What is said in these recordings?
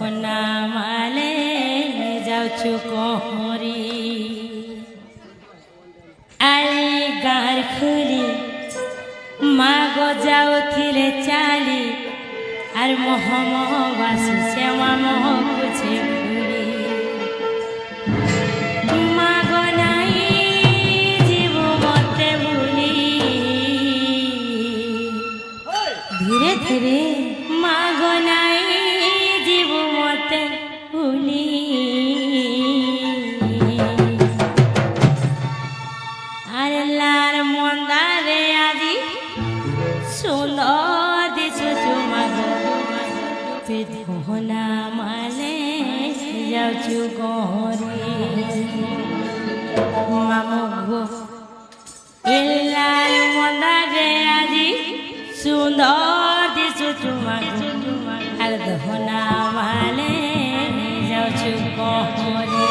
দহনা মালে যাওছু কহরি আলি গার খুলি মাগ যাওথিলে চালি আর মহ মহ বাসু শ্যামা মহ কুছে ঘুরি মাগ নাই জীব মতে ভুলি ধীরে ধীরে মাগ নাই জীব মতে ভুলি আর লার মন্দারে আজি সুন্দর দিছো তোমাগ তে ধনা মালে যাওছু গরে মামগো এলার মন্দারে আজি সুন্দর দিছো তোমাগ আর ধনা মালে যাওছু গরে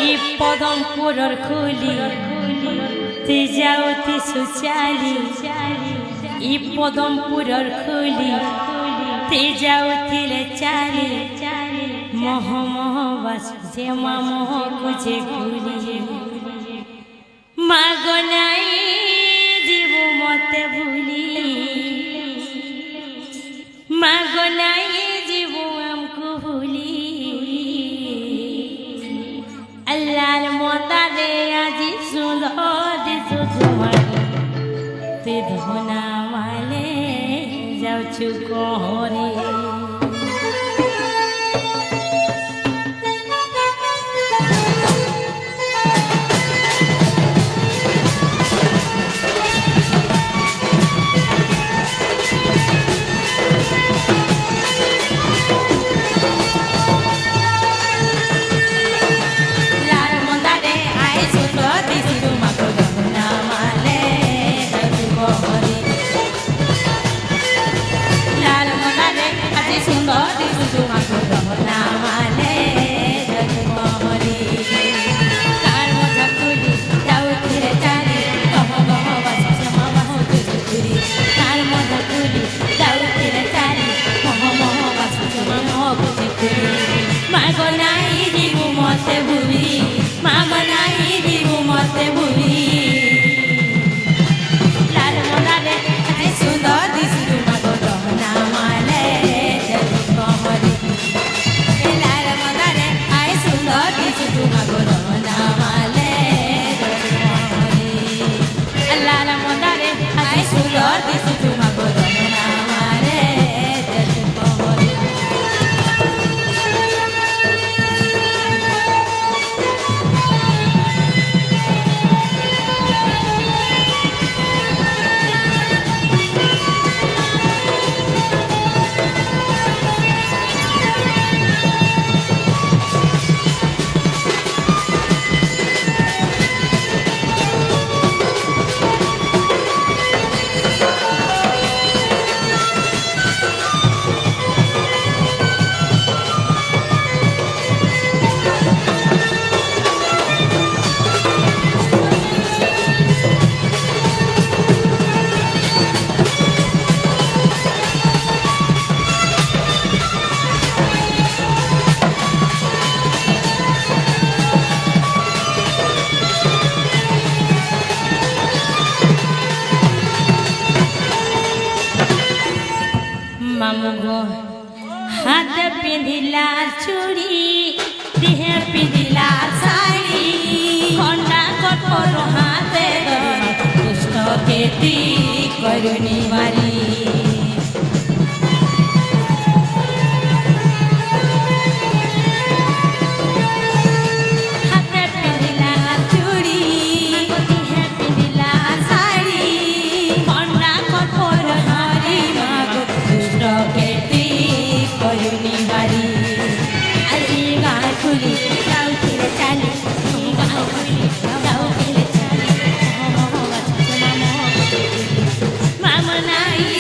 ই পদমপুরর খুলি তে যাওতি সুচালি ই পদমপুরর খুলি তে যাওতিলে চালি মহ মহ বাস শ্যামা মহ কুছে ঘুরি মাগ নাই জীব মতে ভুলি মাগ নাই জীব আমকু ভুলি আল্লাহর মতারে আজি সুন্দর দিছো তোমার তে ধনা মালে যাওছু কহরে মামগো হাতে পিঁধিলা চুড়ি দেহে পিঁধিলা শাড়ি খন্ডা কঠোর হাতে দুষ্ট কেতি করুনি বাড়ি Mama,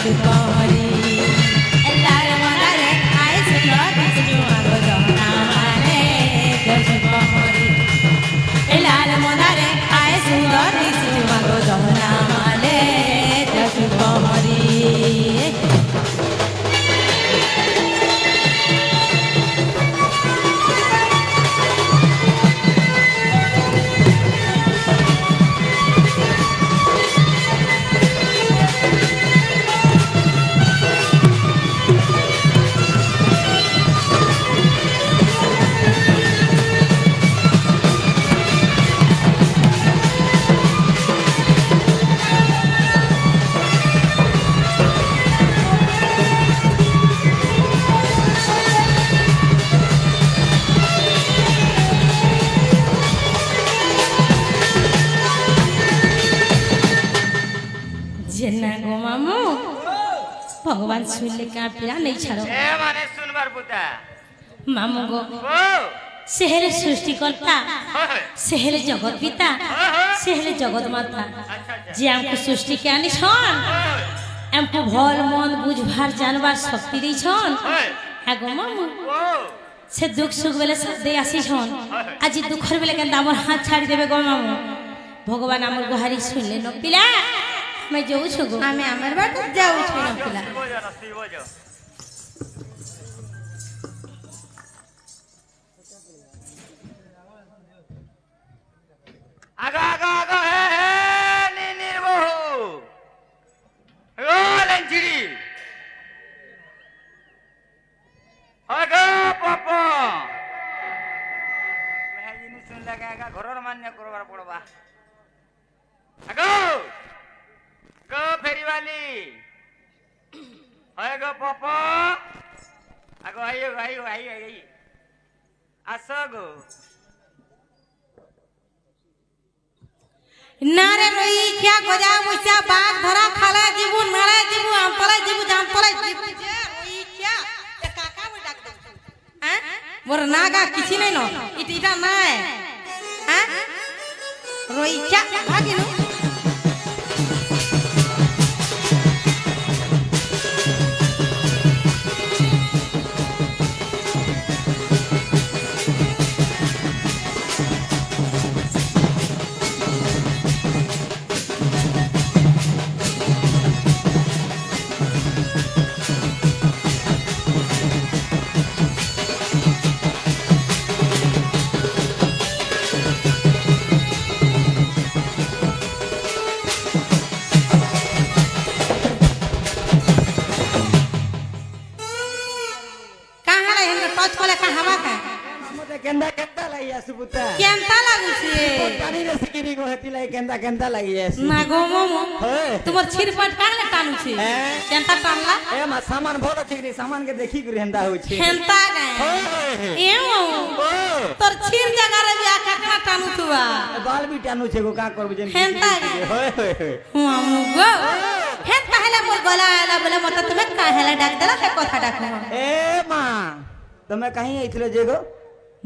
দশ পহরি লাল মন্দারে আয় সুন্দর দিশু মাগো জহনা মালে দশ পহরি লাল মন্দারে আয় সুন্দর দিশু মাগো জহনা মালে দশ পহরি ভগবান শুনলে কাঁপিয়া নেই ছাড়ো মানে শুনবার পুতা মামু গো সে হেলে সৃষ্টিকর্তা সে হেলে জগৎ পিতা সে হেলে জগৎ মাতা যে আমাকে সৃষ্টিকে আনি ছন আমাকে ভল মন বুঝবার জানবার শক্তি দিই ছন হ্যাঁ গো মামু সে দুঃখ সুখ বেলে সাথে আসি ছন আজি দুঃখের বেলে কেন আমার হাত ছাড়ি দেবে গো মামু ভগবান আমার গুহারি শুনলে ন পিলা मैं जाऊँ छुगो हमें अमर बात जाऊँ छुना पिला आगा आगा आगा है नीनीर बहू ओ लंचड़ी आगा पापा मैं ये नहीं सुन लगाएगा घरों मान्य करवार पड़वा आगा गो फेरी वाली हाय गो पापा आगो आइयो आइयो आइयो आइयो आसो गो नारे रोई क्या गजा मुझसे बाग धरा खाला जीबू नारे जीबू आंपला जीबू जानपला जीबू जे रोई क्या ते काका में डाक दे हैं मोर नागा किसी नहीं नो इटा ना है हैं रोई क्या भागी नो केंदा केंदा लगी है सुपुता केंता लागू छे पानी रे सिकिरी को हेती लाई केंदा केंदा लगी है ना गो मोमो तुमर छिरपट काले टानु छे केंता टानला ए मा सामान भलो छिकरी सामान के देखी गुरी हेंदा हो छे हेंता गए ए ओ तोर छिर जगह रे बिया काकना टानु तुवा बाल भी टानु छे को का करबे जेन हेंता गए होय मामू गो हेंता हेला मोर गला आला बोले मत तुम्हें काहेला डाक देला के कथा डाक ए मां तमे कहीं आइथिलो जेगो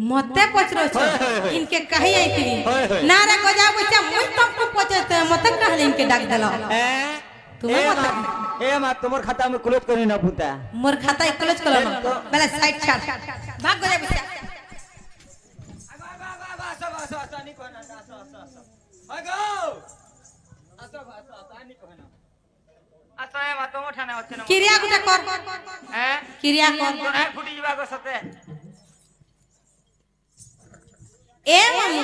मते पचरो छ इनके कहीं आइथिली ना रे गजा बच्चा मुई तुमको पचते मते कहले इनके डाक देला तुम्हें मत ए मां तुमर खाता में क्लोज करी ना पुता मोर खाता क्लोज करो बेला साइड छाड़ भाग गजा बच्चा आसो नी कोना आसो आगो आसो नी कोना आसो ए मा तुम ठाने होछे ना क्रिया गुटा कर हैं क्रिया कर तोरा फुटी जीवा गो सते ए मम्मी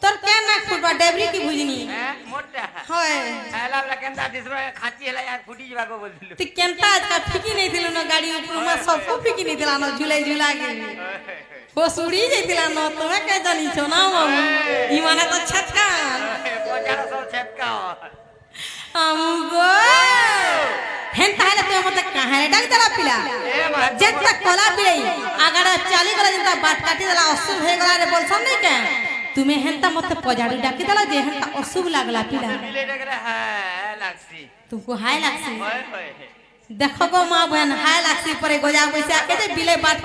तोर के ना फुटबा डेबरी की बुझनी हैं मोटा होय आला वाला केंता दिसरो खाची हला यार फुटी जीवा गो बोल दिलो ती केंता आज का फिकी नहीं थिलो ना गाड़ी ऊपर में सब को फिकी नहीं थिला ना झूले झूला के वो सुड़ी जैतिला न तोमे के जानी छो ना मामू ई माने तो छटका पोजारा सब छटका আমগো হেন তাহলে তুই মতে কাহারে ডাক দেলা পিলা যেটা কলা বিলাই আগাড়া চালি গলা যেটা বাট কাটি দেলা অশুভ হয়ে গলা রে বলছন নাই কে তুমি হেনতা মতে পজাড়ি ডাকি দেলা যে হেনতা অশুভ লাগলা পিলা বিলাই ডাকরে হায় লাগছি तुमको हाय लागसी देखो गो मां बहन हाय लागसी परे गोजा पैसा के दे बिले बात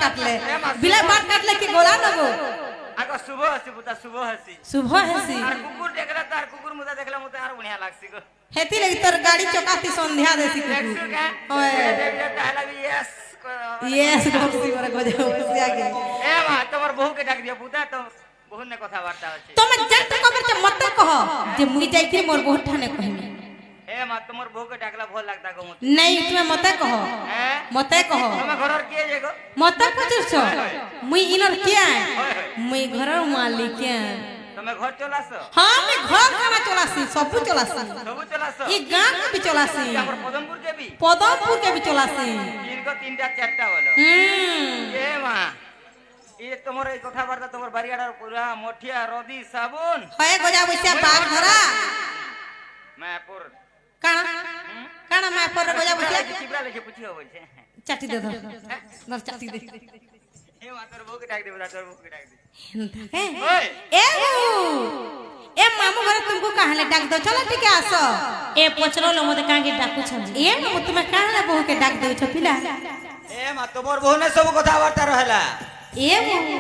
काटले कि गोला नगो आगो सुबह हसी बुता सुबह हसी सुबह हसी और कुकुर देखला तार कुकुर मुदा देखला मुते आर बढ़िया लागसी गो হেতি লাগি তোর গাড়ি চকাতি সন্ধ্যা দেছি দেখছু কা ওই দেবিয়া তাহলে বি ইয়েস ইয়েস গপসি করে গজা বসি আগে এ মা তোমার বহুকে ডাক দিও পুতা তো বহুত নে কথাবার্তা আছে তুমি জানতে কবে যে মতে কহ যে মুই যাইতি মোর বহুত ঠানে কহিমি এ মা তোমার বহুকে ডাকলা ভাল লাগতা গো মতে নাই তুমি মতে কহ হ্যাঁ মতে কহ তুমি ঘরর কে যে গো মতে পচুছ মুই ইনর কে মুই ঘরর মালিক তুমি ঘর চলাছ হ্যাঁ আমি ঘর খানা চলাছি সবু চলাছি সবু চলাছ এই গাঁ কে भी চলাছি আমার পদমপুর কে বি পদমপুর কে भी চলাছি তিনগো তিনটা চারটা বলো এ মা এই তোমার এই কথাবার্তা তোমার বাড়িয়াড়ার পুরা মঠিয়া রদি সাবুন হয়ে গজা বইসা বাঘ ধরা মায়াপুর কানা কানা মা পর গজা বইসা চিবরা লিখে পুছিও বলছে চাটি দে ধর ধর চাটি দে এ মা তোর বউকে ডাক দে বলা তোর বউকে ডাক দে ওই ए मामू घर तुमको कहले डाक दो चलो ठीक है आसो ए पचरलो मते काहे डाकू छन ए मामू तुम कहले बहू के डाक दो छ पिला ए मा तोर बहू ने सब কথাবার্তা रहला ए मामू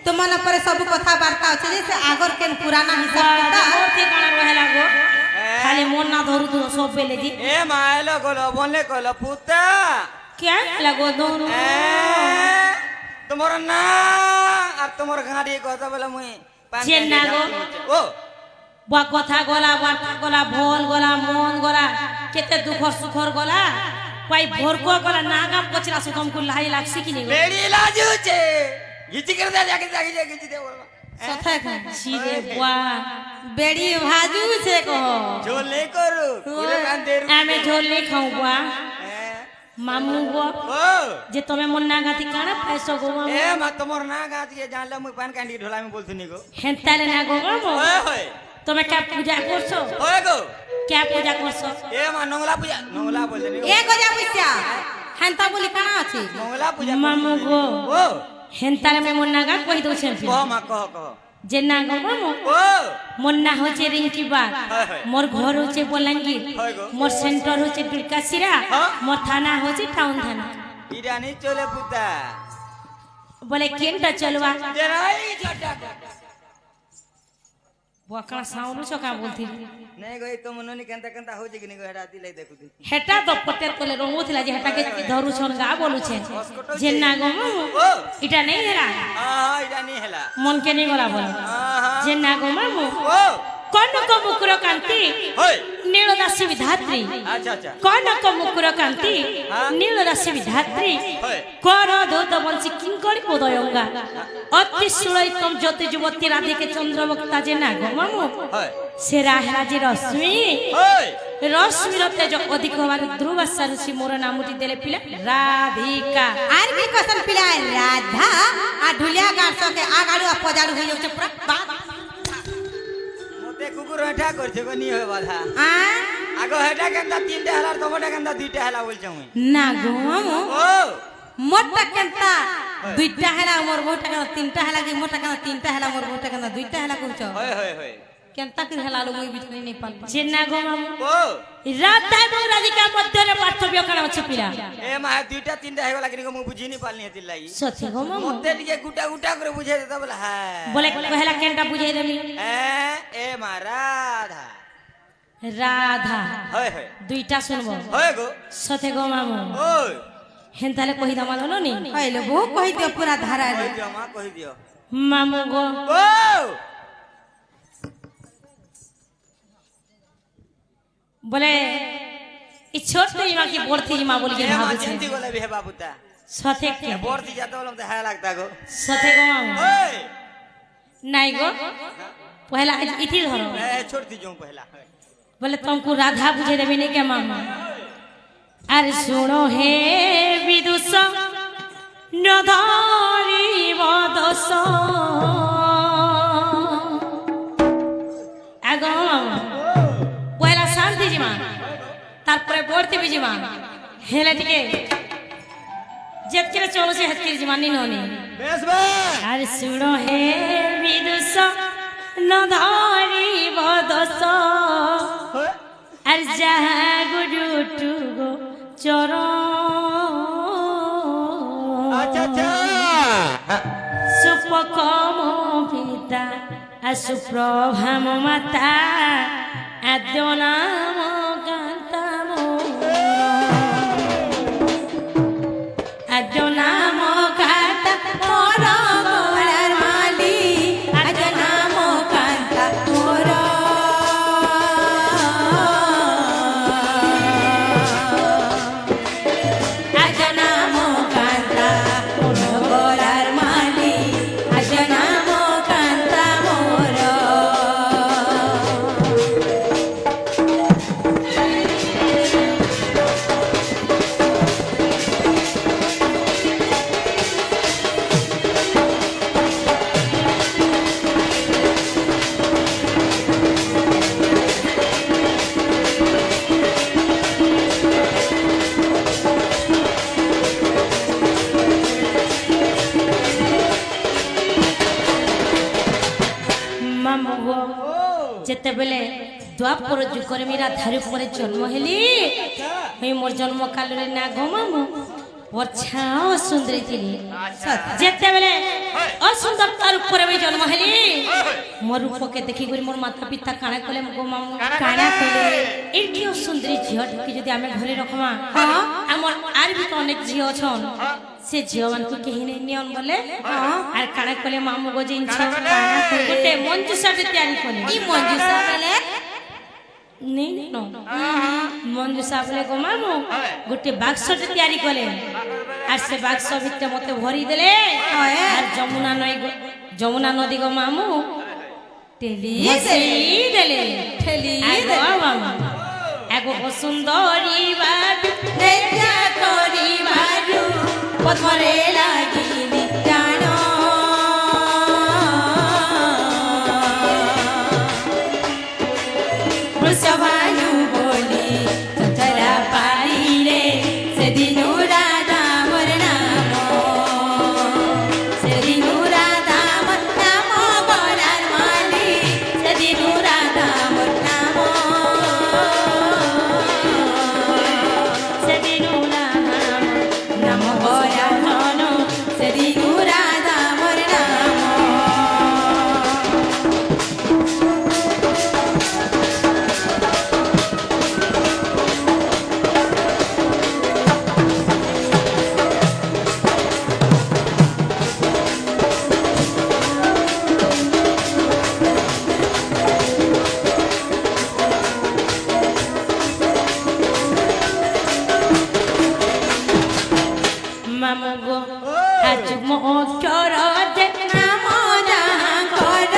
तुमन पर सब কথাবার্তা আছে जैसे आगर केन पुराना हिसाब किताब मोती काना रहेला गो खाली मन ना धरु तो सब बेले जी ए मा एलो गोलो बोले कोलो पुता क्या लगो दोनु তোমার না আর তোমার গাড়ি কথা বলে মুই যে না গো ও বা কথা গলা বার্তা গলা ভল গলা মন গলা কেতে দুঃখ সুখর গলা পাই ভরকো গলা নাগাম কচরা সুতম কু লাই লাগছি কি নি গো বেড়ি লাজুছে গিচি করে দে যাকে যাকে গিচি দে বল सथा खा ছি রে বুয়া बेड़ी भाजू से कहो ঝোলে করু পুরো কান দে আমি ঝোলে খাও বুয়া মামু গো ও যে তুমি মন না গাতি কানা পাইছো গো মামু এ মা তোমার না গাছ গিয়ে জানলে মুই পান কান্ডি ঢোলা আমি বলছিনি গো হেনতালে না গো মামু ওই হই তুমি কে পূজা করছো ওই গো কে পূজা করছো এ মা নংলা পূজা নংলা বলছিনি ए गजा बइसा हंता बोली काना अछि নংলা পূজা মামু গো ও হেনতালে মে মন না গা কই দউছেন কহ মা কহ কহ যে না গো মামু ও মোর না হচ্ছে রিঙ্কি বাগ হয়, হয়। মোর ঘর হচ্ছে বলাঙ্গীর হয় গো। মোর সেন্টার হচ্ছে বিলকাসিরা হ্যাঁ। মোর থানা হচ্ছে টাউন থানা ইরানি চলে পুতা বলে কেনটা চলবা জেরাই জটা বকড়া সাউন্ড চকা বলতি নাই গই তো মননি কেনতা কেনতা হউছে কিনি গো হেডা দিলাই দেখু দি হেটা তো পটের তলে রঙুଥିଲା যে হেটাকে ধরুছন গা বলুছে যে না গো মামু ও এটা নেই হেরা ইরানি হেলা মনকে নেই গলা বল যে না গো মামু ও কনক মুকুর কান্তি হই নীলদাসী বিধাত্রী আচ্ছা আচ্ছা কনক মুকুর কান্তি হ্যাঁ। নীলদাসী বিধাত্রী হয়। কর দৌত বংশী কিঙ্করি পদয়ঙ্গা অতি সুলৈকম জ্যোতি যুবতী রাধিকে চন্দ্রমুক্তা যে না গো মামু হয় সে রাহরাজি রশ্মি হই রশ্মির তেজ অধিক হবার ধ্রুবাসা ঋষি মোর নামটি দেলে পিলা রাধিকা आर भी कसन पिला राधा आ ढुलिया गासो के आगाड़ू आ पजाड़ू हो जाउछ पूरा बात মতে কুকুর হেঠা করছে গো নি হয় বাধা आ আগো হেঠা কেনতা তিনটা হেলার তোমটা কেনতা দুইটা হেলা বলছ মুই ना गो मामू ও मोटा केनता दुईटा हैला मोर मोटा केना तीनटा हैला कि मोटा केना तीनटा हैला मोर मोटा केना दुईटा हैला कहछ হয় হয় হয় केनता कि हैला लो मुई बिचनी नहीं पाल যে না গো মামু ও রাধা এবং রাধিকা মধ্যে পার্থক্য কাণ আছে পিলা এ মা দুইটা তিনটা হেগলা কিনি গো মুই বুঝি নি পালনি হেতি লাগি সত্যি গো মামু মতে টিকে গুটা গুটা করে বুঝাই দেতা বলে হ্যাঁ বলে কহেলা কেনটা বুঝাই দেবি এ মা রাধা রাধা হয় হয় দুইটা শুনবো হয় গো সত্যি গো মামু ওই হেন তাহলে কহি দামা হলো নি হইলো বহু কहि दियो पूरा धारा रे কই দিও মা কই দিও মামু গো ও বলে এই ছোট ইমা কি বড়তি ইমা বলি এ মা ভাবছে চিন্তি গলে বে বাবুতা সত্যি কি এ বর্তি যাতে বলম তো হায় লাগতা গো সত্যি গো মামু ওই নাই গো পহলা ইতি ধরো এ छोड़ती जाऊं पहला बोले तुमको राधा बुझे देवे नहीं क्या मामा अरे सुनो हे विदुष नधारी बदस आगो मामा पहला शांति जीमा तारपरे बढ़ते भी जीमा हेले टिके जेतके चलो से हतके जीमा नी नोनी बेस बे अरे सुनो हे विदुष नधारी बदस আর যাহা গুডুটু গো চর अच्छा अच्छा সুপকম পিতা আর সুপ্রভাম মাতা আদ্য নাম যেতেবেলে দ্বাপর যুগরে মীরা ধারু পরে জন্ম হেলি হই মোর জন্ম কালরে না গো মামু বর্ষা সুন্দরী তিনি যেতেবেলে অসুন্দর তার উপরে আমি জন্ম হেলি মোর রূপকে দেখি করে মোর মাতা পিতা কাଣା কলে গো মামু কাଣା কলে এটি সুন্দরী ঝিওটিকে যদি আমি ঘরে রখমা আমার আর भी तो অনেক ঝিও ছন সে ঝিও মানকে কেহি নেই নিয়ন বলে আর কাଣା কলে মামু গো জিনছ গোটে মঞ্জুষাটি তৈরি কলে কি মঞ্জুষা বলে নেই নো মঞ্জুষা বলে গো মামু গোটে বাক্সটি তৈরি কলে আর সে বাক্স ভিতরে মতে ভরি দেলে আর যমুনা নদী গো মামু ঠেলি দেলে মামু এগো সুন্দরী বাবু দেখা করি বাবু পথরে লাগি নিত্যান বৃষভানু বলি চঞ্চলা পাইলে সেদিন রাধা মোর নাম সেদিন রাধা মোর নাম বলার মালি সেদিন রাধা মোর নাম সেদিন নাম বলার মন সেদিন রাধা মোর নাম মামু গো আজ মোর নাম যাহা ঘর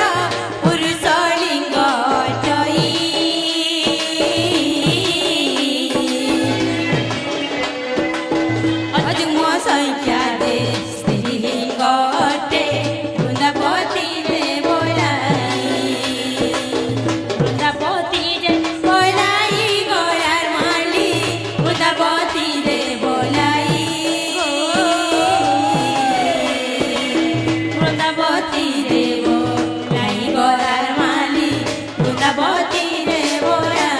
পুরুষ লিঙ্গ জয়ী আজ মো সংখ্যা দে স্ত্রী লিঙ্গটে বৃন্দাবতী রে বলাই বৃন্দাবতী রে বলাই গয়ার মালি বৃন্দাবতী রে বলাই বৃন্দাবতী রে বলাই গয়ার মালি বৃন্দাবতী রে বলাই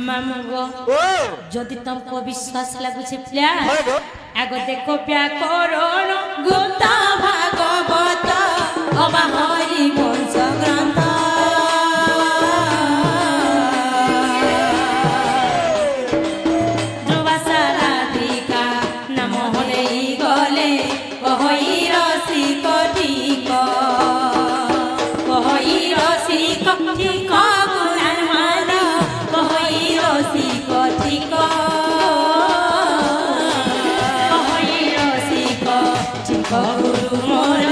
মামু গো যদি তোমাকে বিশ্বাস লাগুছে প্লিয়া আগে দেখো ব্যাকরণ গুপ্তা ভাগবত অবা হরি বংশ গ্রন্থ ধ্রুবাসারাধিকা নাম হলেই গলে কহই রসিক ঠিক কহই রসিক ঠিক গুণার মান কহই রসিক ঠিক কহই রসিক ঠিক গুরু মোর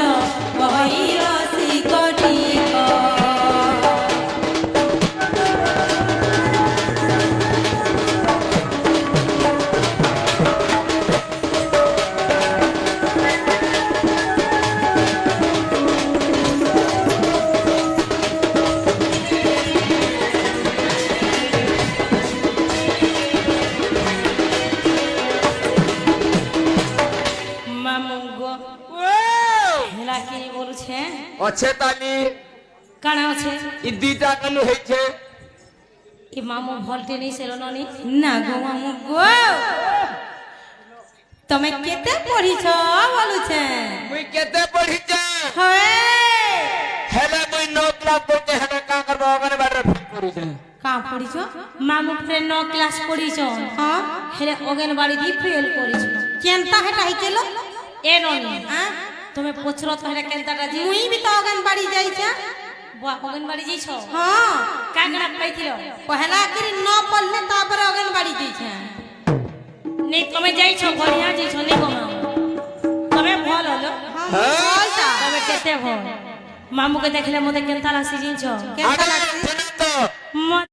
কহই রসিক ঠিক মামু গো হেলা কি বলছে অছে তানি কানা আছে ই দুইটা কেন হইছে কি মামু ভলটে নেই সেলো ননি না গো মামু গো তুমি কেতে পড়িছ বলুছে মুই কেতে পড়িছে হয় হেলে মুই 9 ক্লাস পড়তে হেলে কা করব মানে বাড়ি ফোন করিছে কা পড়িছ মামু ফ্রে 9 ক্লাস পড়িছ হ্যাঁ হেলে অগেন বাড়ি দি ফেল করিছ কেনতা হেটা হইছিল এ ননি হ্যাঁ তুমি পছরো তো হেলে কেনতাটা জি মুই भी तो অগন বাড়ি যাইছা বুয়া অগেন বাড়ি যাইছ হ্যাঁ কাগড়া পাইছিল পহলা করি ন পড়লে তারপরে অগন বাড়ি যাইছা নেই তুমি যাইছ বড়িয়া যাইছ নেই গো মামু তুমি ভাল হলো হ্যাঁ বলতা তুমি কেতে ভাল মামুকে দেখলে মতে কেনতা লাগছি জিনছ কেনতা আগে লাগছে শুনুন তো মত